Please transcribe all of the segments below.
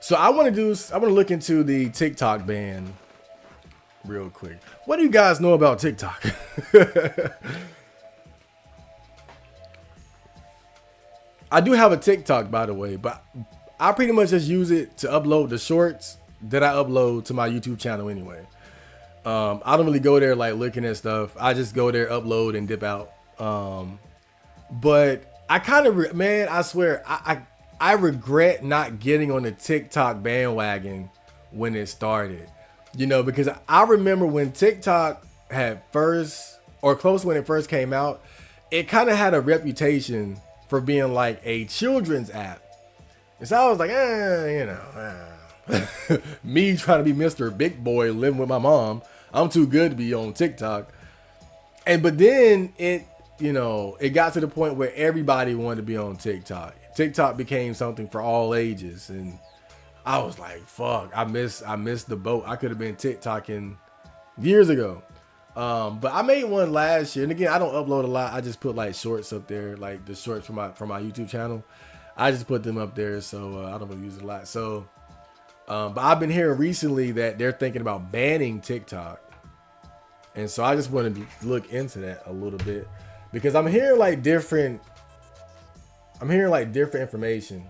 So I want to look into the TikTok ban real quick. What do you guys know about TikTok? I do have a TikTok, by the way, but I pretty much just use it to upload the shorts that I upload to my YouTube channel anyway. I don't really go there like looking at stuff. I just go there, upload, and dip out. But I kind of, man, I swear, I regret not getting on the TikTok bandwagon when it started. You know, because I remember when TikTok had first, or close when it first came out, it kind of had a reputation for being like a children's app. And so I was like, me trying to be Mr. Big Boy living with my mom. I'm too good to be on TikTok. But then it got to the point where everybody wanted to be on TikTok. TikTok became something for all ages. And I was like, fuck, I missed the boat. I could have been TikToking years ago. But I made one last year. And again, I don't upload a lot. I just put like shorts up there, like the shorts from my YouTube channel. I just put them up there. So I don't really use it a lot. So, but I've been hearing recently that they're thinking about banning TikTok. And so I just wanted to look into that a little bit because I'm hearing like different information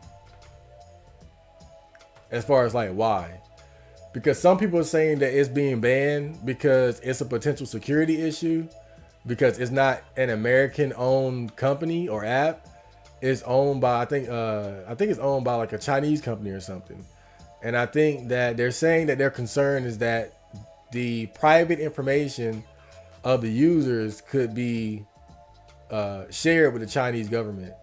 as far as like why. Because some people are saying that it's being banned because it's a potential security issue because it's not an American owned company or app. It's owned by, I think it's owned by like a Chinese company or something. And I think that they're saying that their concern is that the private information of the users could be shared with the Chinese government.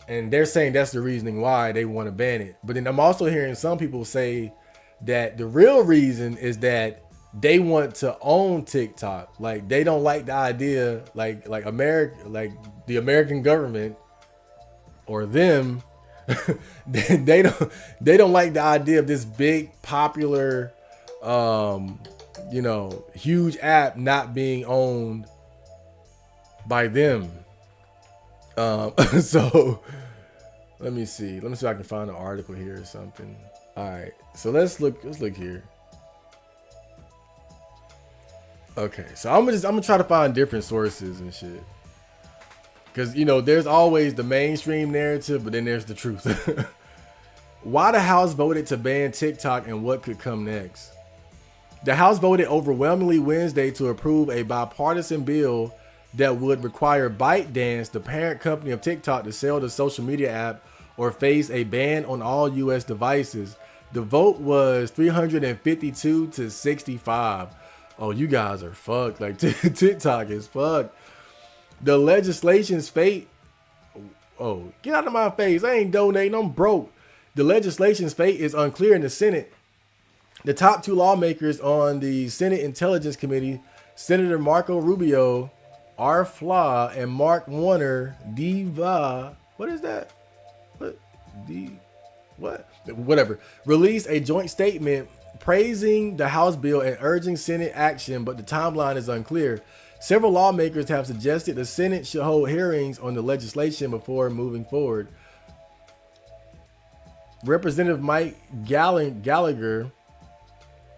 And they're saying that's the reasoning why they want to ban it. But then I'm also hearing some people say that the real reason is that they want to own TikTok. Like they don't like the idea, like America, like the American government or them, they don't like the idea of this big popular huge app not being owned by them. So let me see if I can find an article here or something. All right, so let's look here. Okay, so I'm gonna try to find different sources and shit, because there's always the mainstream narrative, but then there's the truth. Why the House voted to ban TikTok and what could come next. The House voted overwhelmingly Wednesday to approve a bipartisan bill that would require ByteDance, the parent company of TikTok, to sell the social media app or face a ban on all U.S. devices. The vote was 352 to 65. Oh, you guys are fucked. Like TikTok is fucked. The legislation's fate. Oh, get out of my face. I ain't donating. I'm broke. The legislation's fate is unclear in the Senate. The top two lawmakers on the Senate Intelligence Committee, Senator Marco Rubio, R. Flaw, and Mark Warner, Diva. What is that? Whatever. Released a joint statement praising the House bill and urging Senate action, but the timeline is unclear. Several lawmakers have suggested the Senate should hold hearings on the legislation before moving forward. Representative Mike Gallagher,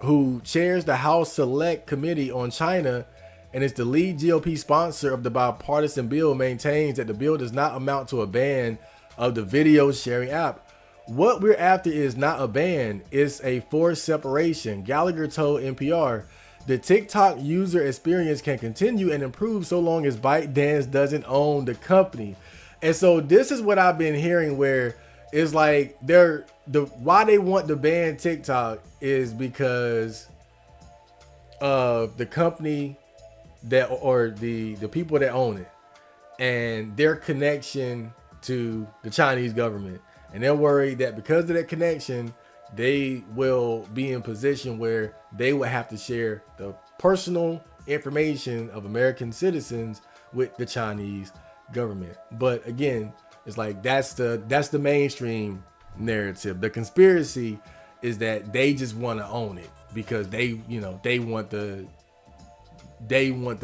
who chairs the House Select Committee on China and is the lead GOP sponsor of the bipartisan bill, maintains that the bill does not amount to a ban of the video sharing app. What we're after is not a ban, it's a forced separation, Gallagher told NPR. The TikTok user experience can continue and improve so long as ByteDance doesn't own the company. And so this is what I've been hearing, where it's like why they want to ban TikTok is because of the company that, or the people that own it, and their connection to the Chinese government. And they're worried that because of that connection, they will be in position where they will have to share the personal information of American citizens with the Chinese government. But again, it's like that's the mainstream narrative. The conspiracy is that they just want to own it because they want the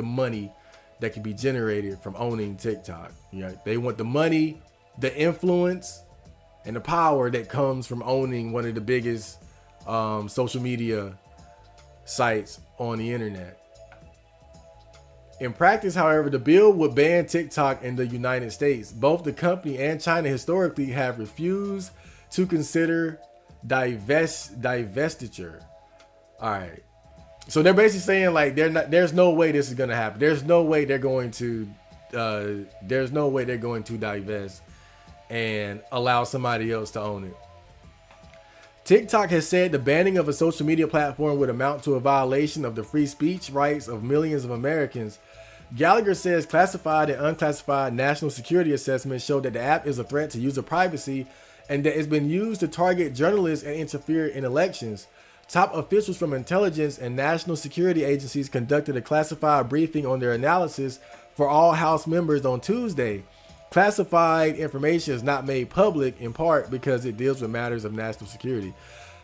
money that can be generated from owning TikTok. They want the money, the influence, and the power that comes from owning one of the biggest social media sites on the internet. In practice, however, the bill would ban TikTok in the United States. Both the company and China historically have refused to consider divestiture. All right. So they're basically saying like there's no way this is gonna happen. There's no way they're going to divest and allow somebody else to own it. TikTok has said the banning of a social media platform would amount to a violation of the free speech rights of millions of Americans. Gallagher says classified and unclassified national security assessments show that the app is a threat to user privacy and that it's been used to target journalists and interfere in elections. Top officials from intelligence and national security agencies conducted a classified briefing on their analysis for all House members on Tuesday. Classified information is not made public in part because it deals with matters of national security.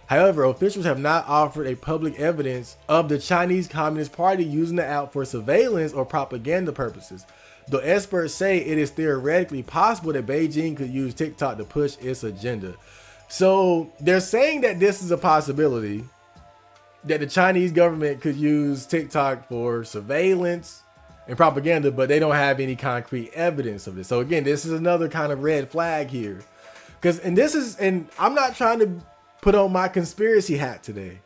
However, officials have not offered a public evidence of the Chinese Communist Party using the app for surveillance or propaganda purposes. Though experts say it is theoretically possible that Beijing could use TikTok to push its agenda. So they're saying that this is a possibility, that the Chinese government could use TikTok for surveillance and propaganda, but they don't have any concrete evidence of this. So again, this is another kind of red flag here. And I'm not trying to put on my conspiracy hat today,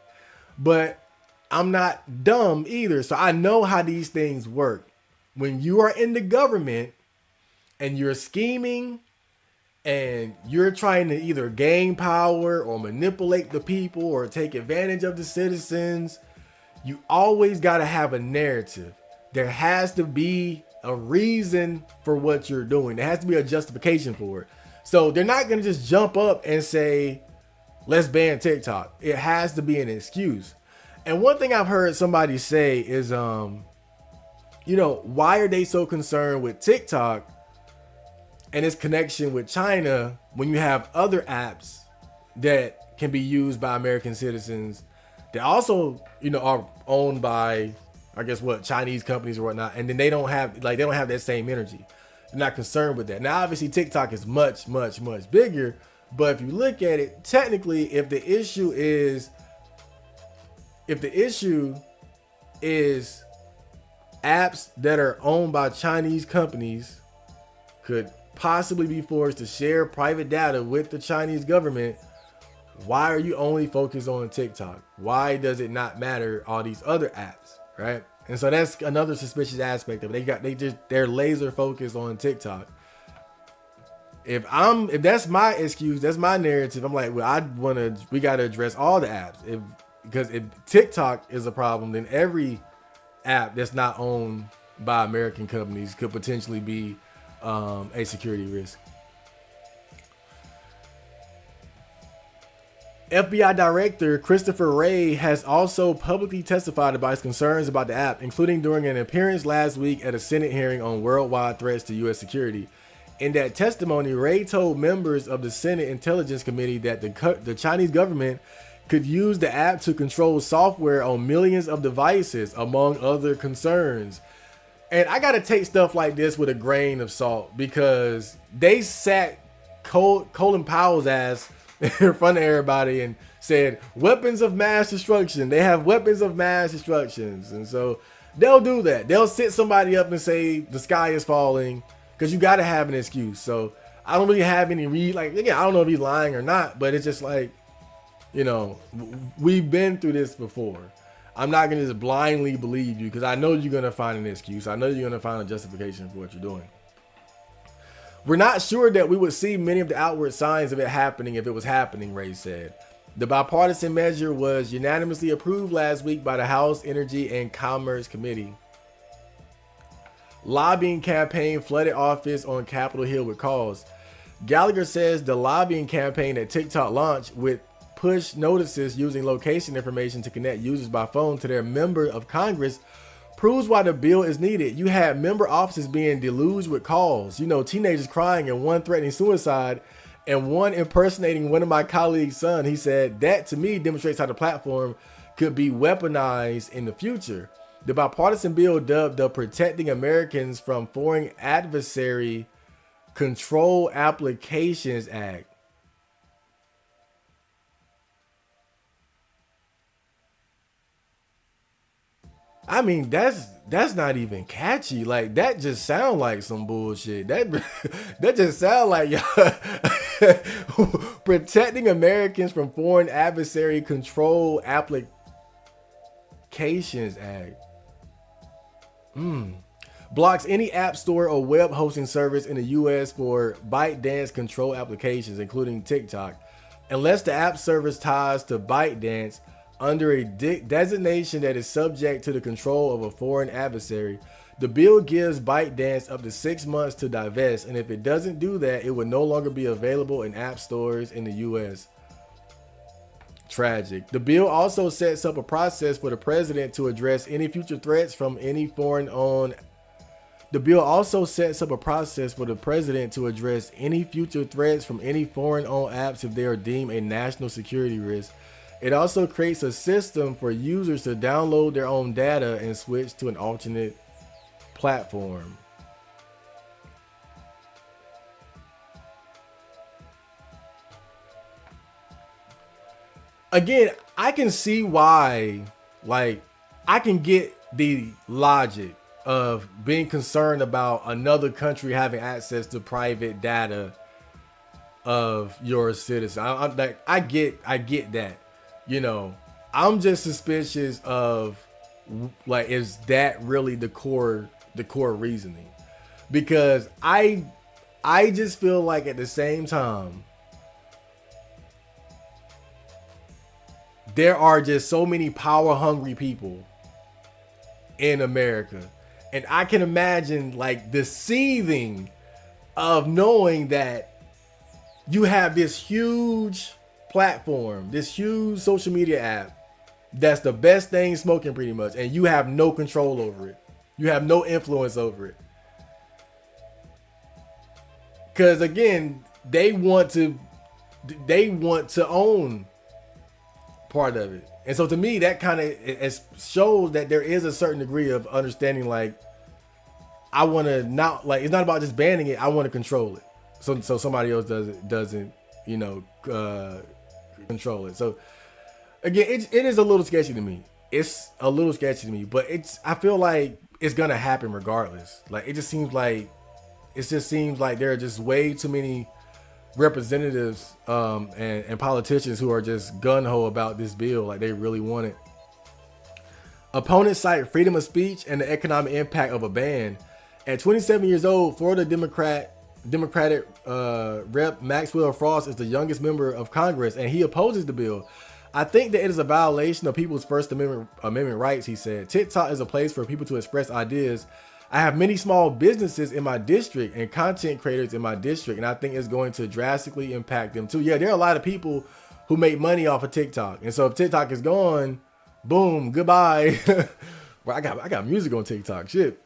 but I'm not dumb either. So I know how these things work. When you are in the government and you're scheming and you're trying to either gain power or manipulate the people or take advantage of the citizens, you always got to have a narrative. There has to be a reason for what you're doing. There has to be a justification for it. So they're not going to just jump up and say, let's ban TikTok. It has to be an excuse. And one thing I've heard somebody say is, why are they so concerned with TikTok and its connection with China when you have other apps that can be used by American citizens that also, are owned by, I guess, Chinese companies or whatnot, and then they don't have that same energy. They're not concerned with that. Now, obviously, TikTok is much, much, much bigger, but if you look at it, technically, if the issue is apps that are owned by Chinese companies could possibly be forced to share private data with the Chinese government, why are you only focused on TikTok? Why does it not matter all these other apps, right? And so that's another suspicious aspect of it. They're laser focused on TikTok. If that's my excuse, that's my narrative, I'm like, well, we got to address all the apps. Because if TikTok is a problem, then every app that's not owned by American companies could potentially be a security risk. FBI Director Christopher Wray has also publicly testified about his concerns about the app, including during an appearance last week at a Senate hearing on worldwide threats to U.S. security. In that testimony, Wray told members of the Senate Intelligence Committee that the Chinese government could use the app to control software on millions of devices, among other concerns. And I got to take stuff like this with a grain of salt because they sat Colin Powell's ass in front of everybody and said weapons of mass destruction. They have weapons of mass destructions. And so they'll do that. They'll sit somebody up and say the sky is falling because you got to have an excuse. So I don't really have any I don't know if he's lying or not, but it's just like, we've been through this before. I'm not going to just blindly believe you because I know you're going to find an excuse. I know you're going to find a justification for what you're doing. We're not sure that we would see many of the outward signs of it happening if it was happening, Ray said. The bipartisan measure was unanimously approved last week by the House Energy and Commerce Committee. Lobbying campaign flooded office on Capitol Hill with calls. Gallagher says the lobbying campaign that TikTok launched with push notices using location information to connect users by phone to their member of Congress proves why the bill is needed. You had member offices being deluged with calls, teenagers crying and one threatening suicide and one impersonating one of my colleagues' son. He said that to me demonstrates how the platform could be weaponized in the future. The bipartisan bill dubbed the Protecting Americans from Foreign Adversary Control Applications Act I mean, that's not even catchy. Like that just sound like some bullshit. That that just sound like protecting Americans from foreign adversary control applications act. Blocks any app store or web hosting service in the US for ByteDance control applications, including TikTok, unless the app service ties to ByteDance under a designation that is subject to the control of a foreign adversary. The bill gives ByteDance up to 6 months to divest, and if it doesn't do that, it would no longer be available in app stores in the US. Tragic. The bill also sets up a process for the president to address any future threats from any foreign-owned. The bill also sets up a process for the president to address any future threats from any foreign-owned apps if they are deemed a national security risk. It also creates a system for users to download their own data and switch to an alternate platform. Again, I can see why, like, I can get the logic of being concerned about another country having access to private data of your citizen. I get that. You know, I'm just suspicious of, like, is that really the core reasoning? Because I just feel like at the same time there are just so many power hungry people in America. And I can imagine like the seething of knowing that you have this huge platform, this huge social media app that's the best thing smoking pretty much, and you have no control over it. You have no influence over it. Because again, they want to own part of it. And so to me, that kind of shows that there is a certain degree of understanding. Like, I want to not, like, it's not about just banning it. I want to control it. So somebody else doesn't control it. So again, it is a little sketchy to me. It's a little sketchy to me, but I feel like it's gonna happen regardless. Like, it just seems like there are just way too many representatives and politicians who are just gung-ho about this bill. Like, they really want it. Opponents cite freedom of speech and the economic impact of a ban. At 27 years old, Florida Democratic Rep Maxwell Frost is the youngest member of Congress, and he opposes the bill. I think that it is a violation of people's First Amendment rights, he said. TikTok is a place for people to express ideas. I have many small businesses in my district and content creators in my district, and I think it's going to drastically impact them too. Yeah, there are a lot of people who make money off of TikTok. And so if TikTok is gone, boom, goodbye. Well, I got music on TikTok, shit.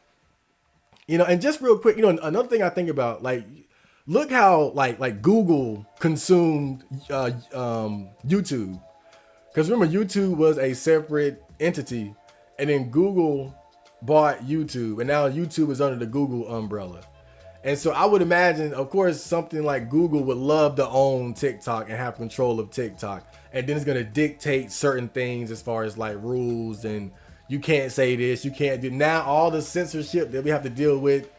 You know, and just real quick, you know, another thing I think about, like, look how like Google consumed YouTube. Because remember, YouTube was a separate entity, and then Google bought YouTube, and now YouTube is under the Google umbrella. And so I would imagine, of course, something like Google would love to own TikTok and have control of TikTok. And then it's going to dictate certain things as far as like rules, and you can't say this, you can't do. Now all the censorship that we have to deal with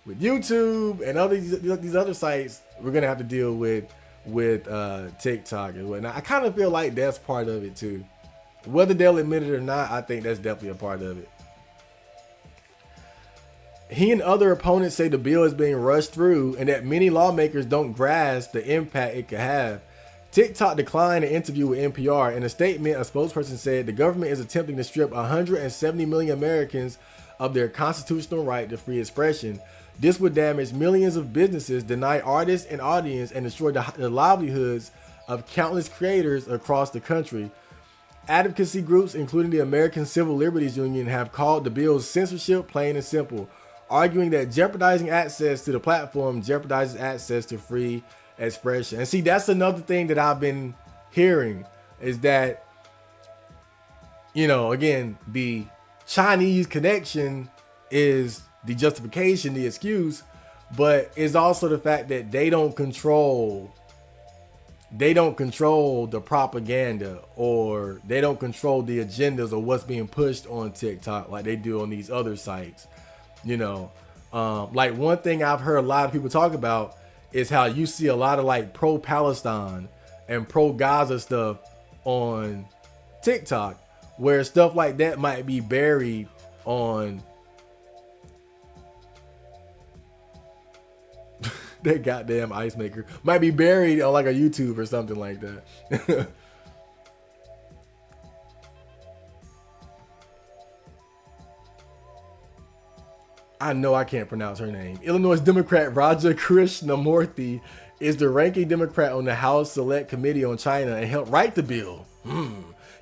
YouTube and these other sites, we're going to have to deal with TikTok and whatnot. I kind of feel like that's part of it too. Whether they'll admit it or not, I think that's definitely a part of it. He and other opponents say the bill is being rushed through and that many lawmakers don't grasp the impact it could have. TikTok declined an interview with NPR. In a statement, a spokesperson said the government is attempting to strip 170 million Americans of their constitutional right to free expression. This would damage millions of businesses, deny artists and audience, and destroy the livelihoods of countless creators across the country. Advocacy groups, including the American Civil Liberties Union, have called the bill's censorship plain and simple, arguing that jeopardizing access to the platform jeopardizes access to free expression. And see, that's another thing that I've been hearing, is that, you know, again, the Chinese connection is the justification, the excuse, but it's also the fact that they don't control they don't control the propaganda, or they don't control the agendas or what's being pushed on TikTok like they do on these other sites. You know, like one thing I've heard a lot of people talk about is how you see a lot of like pro Palestine and pro Gaza stuff on TikTok, where stuff like that might be buried on that goddamn ice maker, might be buried on like a YouTube or something like that. I know I can't pronounce her name. Illinois Democrat Raja Krishnamurthy is the ranking Democrat on the House Select Committee on China and helped write the bill.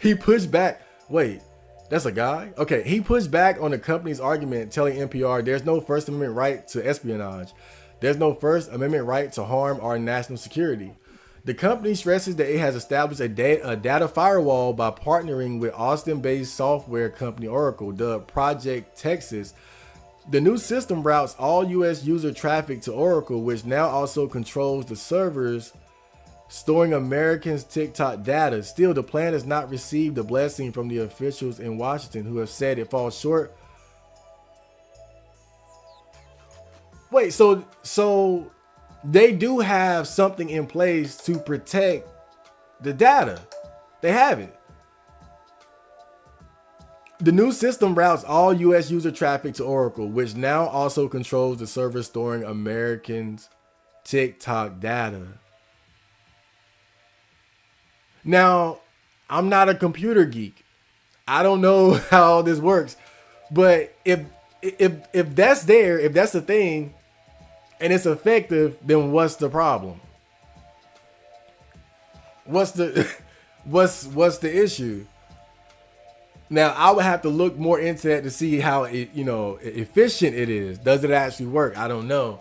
He pushed back. Wait, that's a guy? Okay, he pushed back on the company's argument, telling NPR there's no First Amendment right to espionage. There's no First Amendment right to harm our national security. The company stresses that it has established a data firewall by partnering with Austin-based software company Oracle, dubbed Project Texas. The new system routes all U.S. user traffic to Oracle, which now also controls the servers storing Americans' TikTok data. Still, the plan has not received the blessing from the officials in Washington, who have said it falls short. Wait, so they do have something in place to protect the data. They have it. The new system routes all U.S. user traffic to Oracle, which now also controls the server storing Americans' TikTok data. Now, I'm not a computer geek. I don't know how this works, but if that's there, if that's the thing, and it's effective, then what's the problem? What's the what's the issue? Now, I would have to look more into that to see how efficient it is. Does it actually work? I don't know.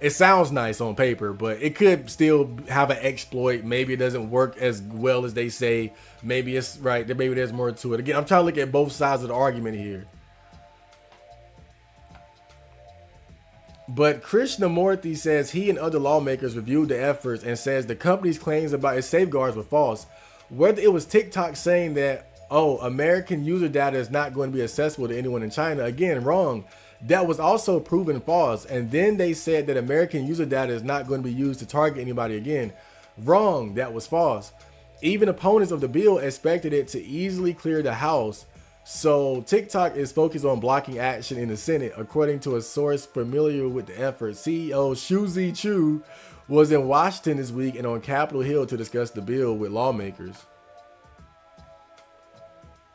It sounds nice on paper, but it could still have an exploit. Maybe it doesn't work as well as they say. Maybe it's right. Maybe there's more to it. Again, I'm trying to look at both sides of the argument here. But Krishnamurthy says he and other lawmakers reviewed the efforts and says the company's claims about its safeguards were false. Whether it was TikTok saying that, oh, American user data is not going to be accessible to anyone in China, again, wrong. That was also proven false. And then they said that American user data is not going to be used to target anybody again. Wrong. That was false. Even opponents of the bill expected it to easily clear the House. So TikTok is focused on blocking action in the Senate, according to a source familiar with the effort. CEO Shuzi Chu was in Washington this week and on Capitol Hill to discuss the bill with lawmakers.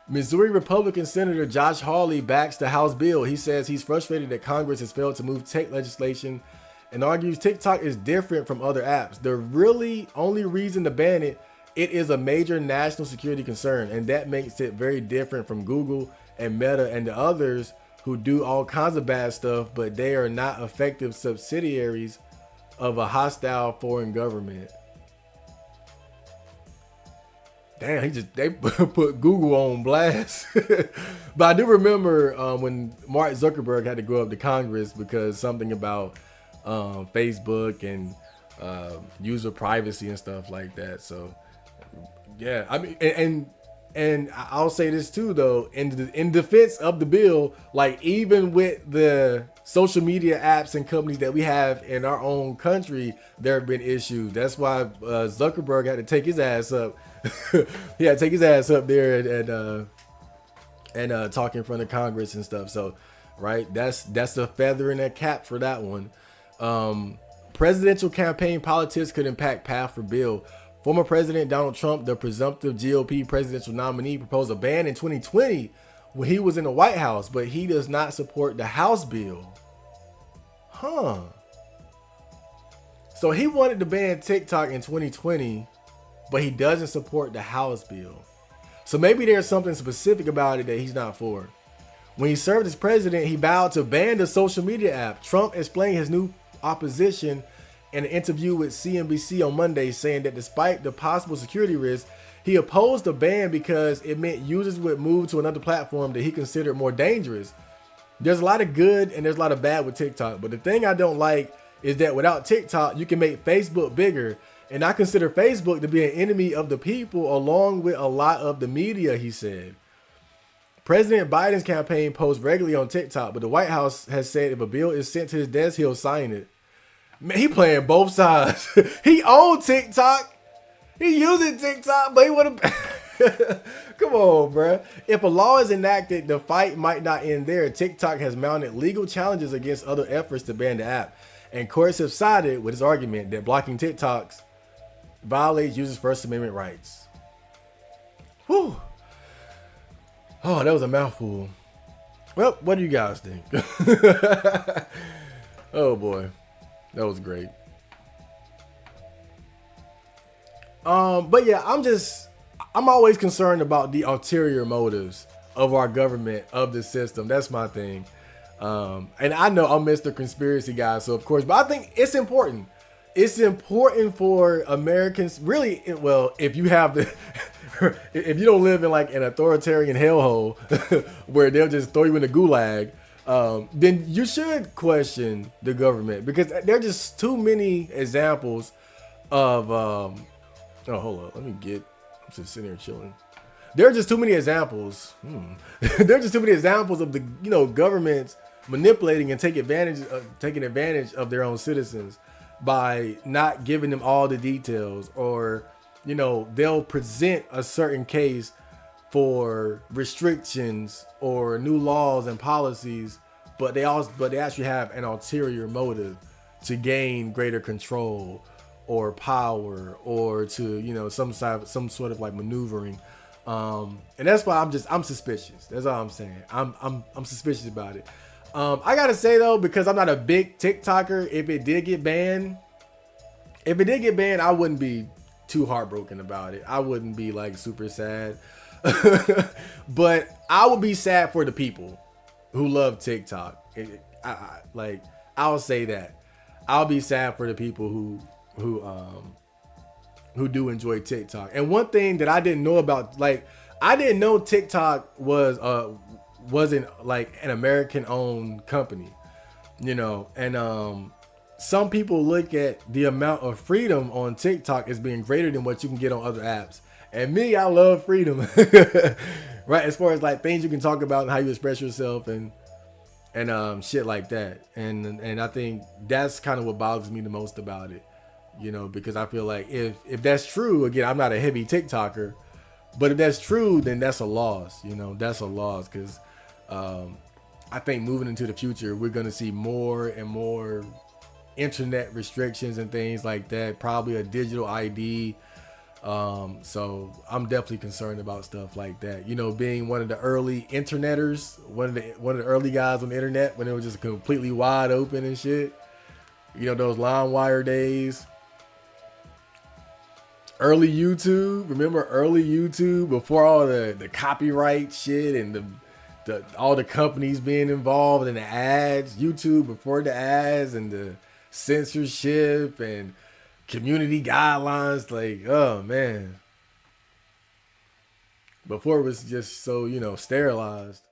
Missouri Republican Senator Josh Hawley backs the House bill. He says he's frustrated that Congress has failed to move tech legislation and argues TikTok is different from other apps. The really only reason to ban it is a major national security concern, and that makes it very different from Google and Meta and the others who do all kinds of bad stuff, but they are not effective subsidiaries of a hostile foreign government. Damn, they put Google on blast. But I do remember when Mark Zuckerberg had to go up to Congress because something about Facebook and user privacy and stuff like that. So yeah, I mean, and I'll say this too, though, in defense of the bill, like even with the social media apps and companies that we have in our own country, there have been issues. That's why Zuckerberg had to take his ass up. He had to take his ass up there and talk in front of Congress and stuff. So, right, that's a feather in that cap for that one. Presidential campaign politics could impact path for bill. Former President Donald Trump, the presumptive GOP presidential nominee, proposed a ban in 2020 when he was in the White House, but he does not support the House bill. So he wanted to ban TikTok in 2020, but he doesn't support the House bill. So maybe there's something specific about it that he's not for. When he served as president, he vowed to ban the social media app. Trump explained his new opposition in an interview with CNBC on Monday, saying that despite the possible security risks, he opposed the ban because it meant users would move to another platform that he considered more dangerous. There's a lot of good and there's a lot of bad with TikTok, but the thing I don't like is that without TikTok, you can make Facebook bigger. And I consider Facebook to be an enemy of the people along with a lot of the media, he said. President Biden's campaign posts regularly on TikTok, but the White House has said if a bill is sent to his desk, he'll sign it. Man, he playing both sides. He owns TikTok. He using TikTok, but he would have. Come on, bruh. If a law is enacted, the fight might not end there. TikTok has mounted legal challenges against other efforts to ban the app, and courts have sided with his argument that blocking TikToks violates users' First Amendment rights. Whew. Oh, that was a mouthful. Well, what do you guys think? Oh boy, that was great. But yeah, I'm always concerned about the ulterior motives of our government, of the system. That's my thing. And I know I'm Mr. Conspiracy Guy, so of course, but I think it's important. It's important for Americans, really, well, if you have the, if you don't live in like an authoritarian hellhole where they'll just throw you in the gulag, then you should question the government, because there are just too many examples of, oh, hold on, I'm just sitting here chilling. There are just too many examples. There are just too many examples of the, governments manipulating and taking advantage of their own citizens by not giving them all the details, or they'll present a certain case for restrictions or new laws and policies, but they actually have an ulterior motive to gain greater control or power, or to some sort of like maneuvering, and that's why I'm suspicious. That's all I'm saying. I'm suspicious about it. I gotta say though, because I'm not a big TikToker, if it did get banned, I wouldn't be too heartbroken about it. I wouldn't be like super sad, but I would be sad for the people who love TikTok. I'll say that. I'll be sad for the people who do enjoy TikTok. And one thing that I didn't know about, I didn't know TikTok wasn't like an American owned company, and some people look at the amount of freedom on TikTok as being greater than what you can get on other apps. And me, I love freedom, right? As far as like things you can talk about and how you express yourself and shit like that. And I think that's kind of what bothers me the most about it, because I feel like if that's true, again, I'm not a heavy TikToker, but if that's true, then that's a loss. That's a loss, because I think moving into the future, we're going to see more and more internet restrictions and things like that, probably a digital ID. So I'm definitely concerned about stuff like that. Being one of the early interneters, one of the early guys on the internet when it was just completely wide open and shit. Those LimeWire days. Early YouTube, remember early YouTube before all the copyright shit and all the companies being involved in the ads. YouTube before the ads and the censorship and community guidelines. Like, oh man, before it was just so sterilized.